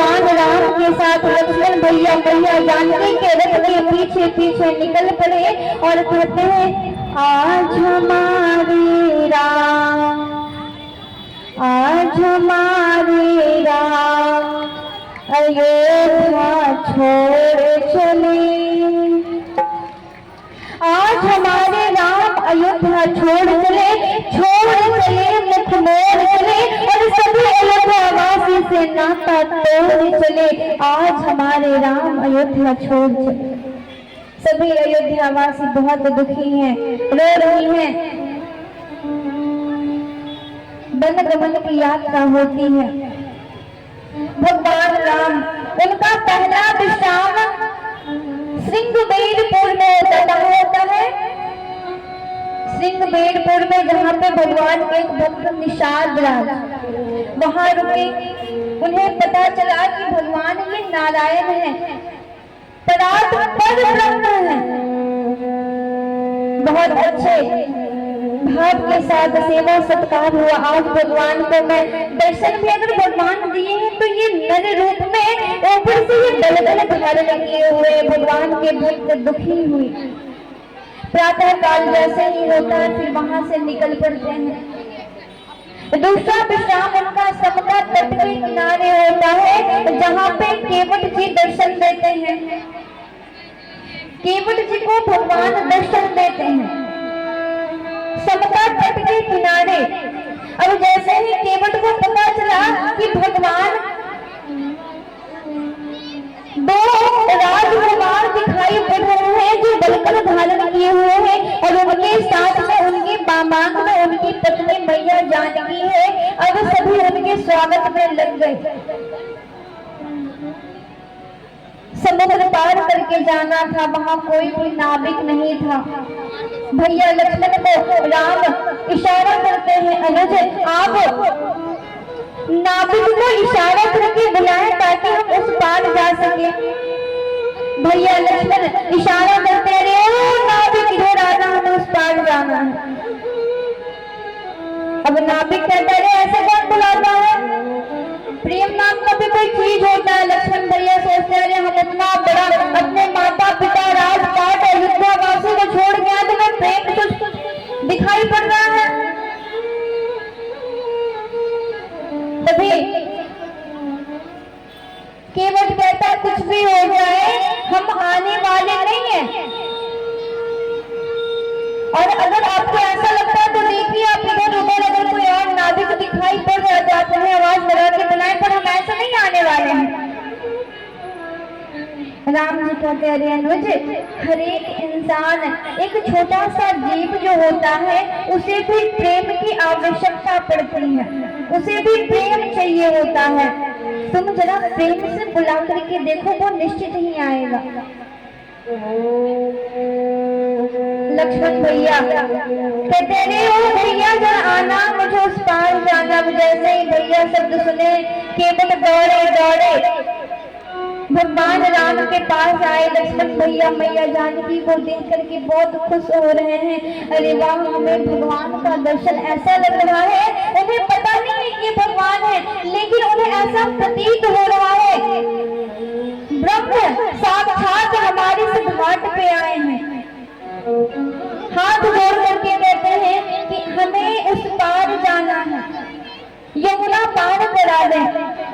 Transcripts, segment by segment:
भगवान राम के साथ लक्ष्मण भैया मैया जानकी के रथ के पीछे पीछे निकल पड़े और कहते हैं आज हमारे राम, आज हमारे राम अयोध्या छोड़ चले, आज हमारे राम अयोध्या छोड़ चले, मुख मोड़ चले और सभी अयोध्यावासी से नाता तोड़ चले। आज हमारे राम अयोध्या छोड़ चले। सभी अयोध्यावासी बहुत दुखी हैं, रो रही हैं। वन गमन की यात्रा होती है। भगवान राम उनका पहला विश्राम श्रृंगबेरपुर में होता है। श्रृंगबेरपुर में जहाँ पे भगवान के एक भक्त निषाद राज वहां रुके। उन्हें पता चला कि भगवान ये नारायण है, परात पर ब्रह्म है। बहुत अच्छे भाव के साथ सेवा सत्कार हुआ। आज भगवान को मैं दर्शन भी अगर भगवान दिए हैं तो ये नर रूप में ऊपर से ये दलदल धारण किए हुए भगवान के भक्त दुखी हुए। प्रातः काल जैसे ही होता है फिर वहां से निकल पड़ते हैं। दूसरा विश्राम उनका समता तट के किनारे होता है जहाँ पे केवट जी दर्शन देते हैं। केवट जी को भगवान दर्शन देते हैं समता तट के किनारे। अब जैसे ही केवट को पता चला कि भगवान दो राजकुमार दिखाई पड़ रहे हैं जो दलकर धारण किए हुए हैं और उनके साथ में उनके बामांग में उनकी पत्नी मैया जानकी है। अब सभी उनके स्वागत में लग गए। समुद्र पार करके जाना था, वहां कोई भी नाविक नहीं था। भैया लक्ष्मण को राम इशारा करते हैं, अनुज आप नाविक को इशारा करके बुलाएं ताकि हम उस पार जा सके। भैया लक्ष्मण इशारा करते रहे, ओ नाविक इधर आना, हमें उस पार जाना है। अब नाविक कहता है ऐसे कौन बुलाता है? प्रेम नाम का भी कोई चीज होता है। लक्ष्मण भैया सोचते रहे हम इतना बड़ा अपने माता पिता राजपाट अयोध्यावासी को छोड़ गया तो मैं प्रेम कुछ दिखाई पड़ रहा है। तभी केवट कहता कुछ भी हो जाए हम आने वाले नहीं हैं, और अगर आपको ऐसा लगता है तो देखिए आप इधर उधर अगर कोई और नाविक दिखाई पड़ जाता है तो हमें आवाज बढ़ा के बुलाएं, पर हम ऐसा नहीं आने वाले हैं। राम जी कहते अरे अनुज, हर एक इंसान एक छोटा सा जीव जो होता है उसे भी प्रेम की आवश्यकता पड़ती है, उसे भी प्रेम चाहिए होता है। तुम जरा प्रेम से बुला करके देखो, वो निश्चित ही आएगा। लक्ष्मण भैया कहते रहे ओ भैया जरा आना, मुझे उस पार जाना। जैसे ही भैया शब्द सुने केवट दौड़े दौड़े भगवान राम के पास आए। लक्ष्मण भैया मैया जानकी को देख करके बहुत खुश हो रहे हैं। अरे वाह, हमें भगवान का दर्शन ऐसा लग रहा है, उन्हें पता नहीं है कि भगवान है, लेकिन उन्हें ऐसा प्रतीत हो रहा है ब्रह्म साक्षात हमारे इस घाट पे आए हैं। हाथ जोड़ करके कहते हैं कि हमें उस पार जाना है, यमुना पार करा दें।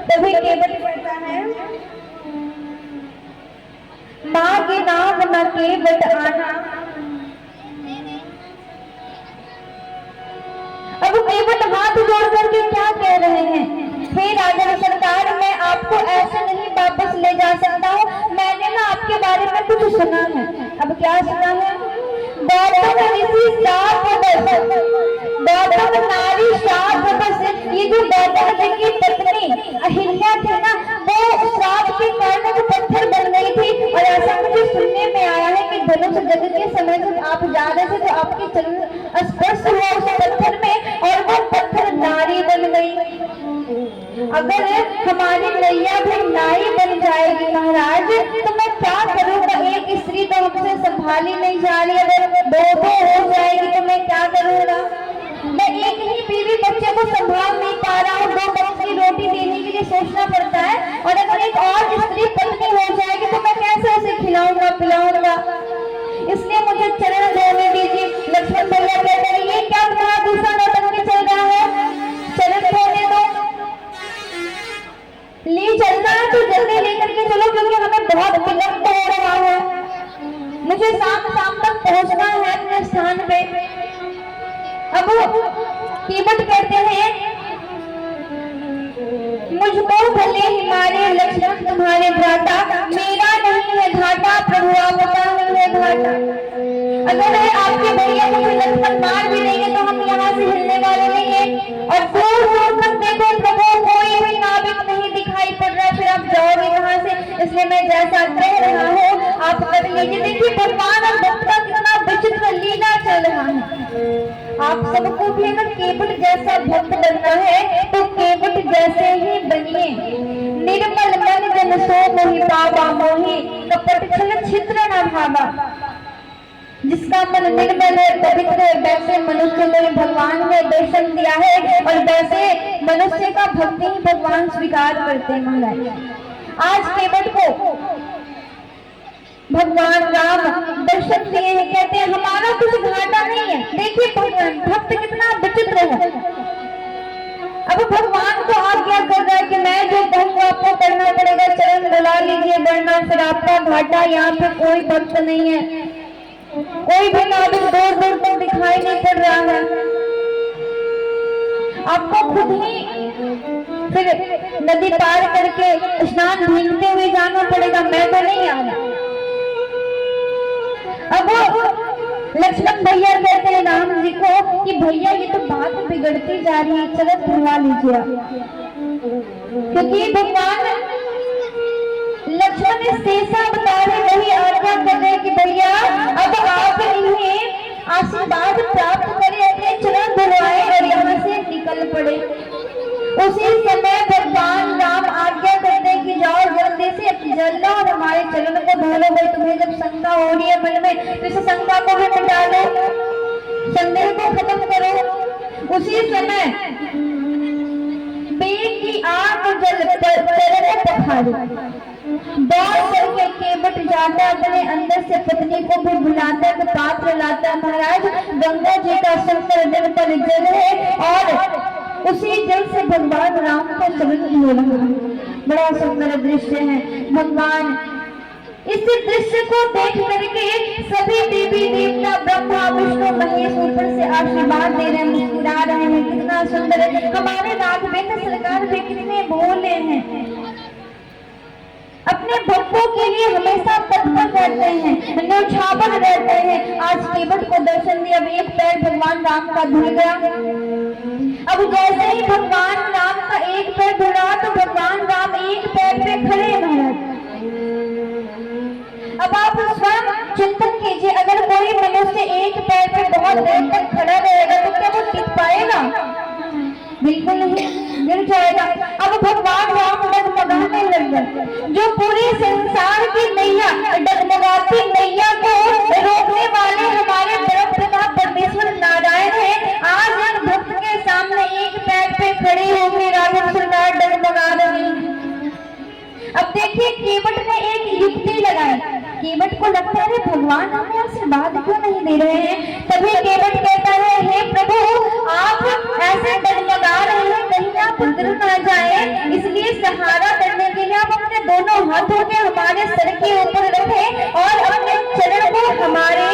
तभी केवट कहता है माँ के नाम न केवट आना। अब केवट हाथ जोड़ करके क्या कह रहे हैं? हे राजा सरकार, मैं आपको ऐसे नहीं वापस ले जा सकता हूँ। मैंने ना आपके बारे में कुछ सुना है। अब क्या सुना है? गौतम ऋषि शाप गौतम नारी शाप बस। ये जो गौतम जी की पत्नी अहिल्या थी ना, वो श्राप के कारण वो पत्थर बन गई थी। और ऐसा मुझे सुनने में आया है कि धनुष जग के समय जब आप जा रहे थे तो आपके चरण स्पर्श हुआ उस पत्थर में और वो पत्थर नारी बन गई। अगर हमारी नैया भी नारी बन जाएगी महाराज तो मैं क्या करूँगा? एक स्त्री तो हमसे संभाली नहीं जा रही, अगर दो हो जाएगी तो मैं क्या करूँगा? मैं एक ही बीवी बच्चे को संभाल नहीं पा रहा हूँ, दो वक्त की रोटी देने के लिए सोचना पड़ता है। और अगर पहुंचना है अपने स्थान पे। अब केवट कहते हैं, मुझको भले हिमालय लक्ष्मण तुम्हारे भ्राता, मेरा नहीं है घाटा प्रभु आपका नहीं है घाटा। अगर आपके भैया मुझे लक्ष्मण मार भी देंगे तो हम यहाँ से हिलने वाले नहीं है। और दूर दूर तक देखो प्रभु कोई भी नाविक नहीं दिखाई पड़ रहा, फिर आप जाओगे कहाँ से? इसलिए मैं जैसा कह रहा हूँ आप कर लीजिए। देखिए भगवान और भक्त का कितना विचित्र लीला चल रहा है। आप सबको भी अगर केवट जैसा भक्त बनना है तो केवट जैसे ही बनिए। निर्मल मन जन सो मोहि पावा मोहि, कपट छल छिद्र न भावा। जिसका मन निर्मल है, पवित्र है, वैसे मनुष्य को भगवान ने दर्शन दिया है और वैसे मनुष्य का भक्ति ही भगवान स्वीकार करते हैं। महाराज आज केवट को भगवान राम दर्शन दिए हैं, कहते हैं हमारा कुछ घाटा नहीं है। देखिए भगवान भक्त कितना विचित्र है। अब भगवान को आज्ञा कर रहा है कि मैं जो कहूँगा आपको करना पड़ेगा, चरण बुला लीजिए वरना फिर आपका घाटा। यहाँ पे कोई भक्त नहीं है, कोई भी नाविक दूर दूर तक दिखाई नहीं पड़ रहा है। आपको खुद ही फिर नदी पार करके स्नान भीगते हुए जाना पड़ेगा, मैं तो नहीं आ रहा। अब लक्ष्मण भैया कहते हैं राम जी को कि भैया ये तो बात बिगड़ती जा रही है, चलो धुलवा लीजिए। क्योंकि भगवान लक्ष्मण ने शेषा बता रहे, वही आज्ञा कर रहे कि भैया अब आप इन्हें आशीर्वाद प्राप्त करें, अपने चरण धुलवाएं और यहाँ से निकल पड़े। उसी समय भगवान राम आज्ञा करते हैं कि जाओ जल्दी से जल लो और हमारे चरण को धो लो। भाई तुम्हें जब शंका हो रही है मन में तो इस शंका को भी मिटा लो, संदेह को खत्म करो। उसी समय बेग की आग जल चरण पखारो, दौड़ करके केवट जाता है, अपने अंदर से पत्नी को भी बुलाता है, पात्र लाता है। महाराज गंगा जी का सुंदर निर्मल जल है और उसी जल से भगवान राम को चरण धो रहा है। बड़ा सुंदर दृश्य है। भगवान इस दृश्य को देख करके सभी देवी देवता ब्रह्मा विष्णु महेश ऊपर से आशीर्वाद दे रहे हैं, मुस्कुरा रहे हैं। कितना सुंदर है। हमारे राघवेंद्र सरकार भी कितने भोले हैं, अपने भक्तों के लिए हमेशा तत्पर रहते हैं, न्यौछावर रहते हैं। आज केवट को दर्शन दिया, अब एक पैर भगवान राम का धुल गया। अब जैसे ही भगवान राम का एक पैर धुला तो भगवान राम एक पैर पे खड़े हैं। अब आप स्वयं चिंतन कीजिए, अगर कोई मनुष्य एक पैर पे बहुत देर तक खड़ा रहेगा तो क्या वो टिक पाएगा? बिल्कुल नहीं, गिर जाएगा। अब भगवान राम डगमगाने लग गए। जो पूरे संसार की नैया, डगमगाती नैया को रोकने वाले हमारे परमपिता परमेश्वर नारायण है, आज एक भक्त के सामने एक पैर पे खड़े होकर राघव सरकार डगमगा रहे हैं। अब देखिए केवट ने एक युक्ति लगाई। केवट को लगता है भगवान हमें आशीर्वाद क्यों नहीं दे रहे हैं। तभी केवट कहता है हे प्रभु आप ऐसे डगमगा रहे हैं, कहीं आप गिर ना जाए, इसलिए सहारा करने के लिए आप अपने दोनों हाथों के हमारे सर के ऊपर रखें और अपने चरण को हमारे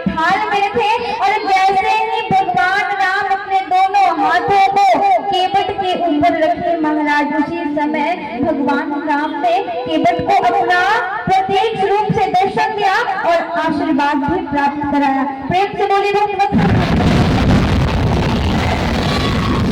थाल में रखें। और जैसे ही भगवान राम अपने दोनों हाथों को केवट के ऊपर रखे, महाराज उसी समय भगवान राम ने केवट को अपना प्रत्यक्ष रूप से दर्शन दिया और आशीर्वाद भी प्राप्त कराया। प्रेम से बोलिए भक्त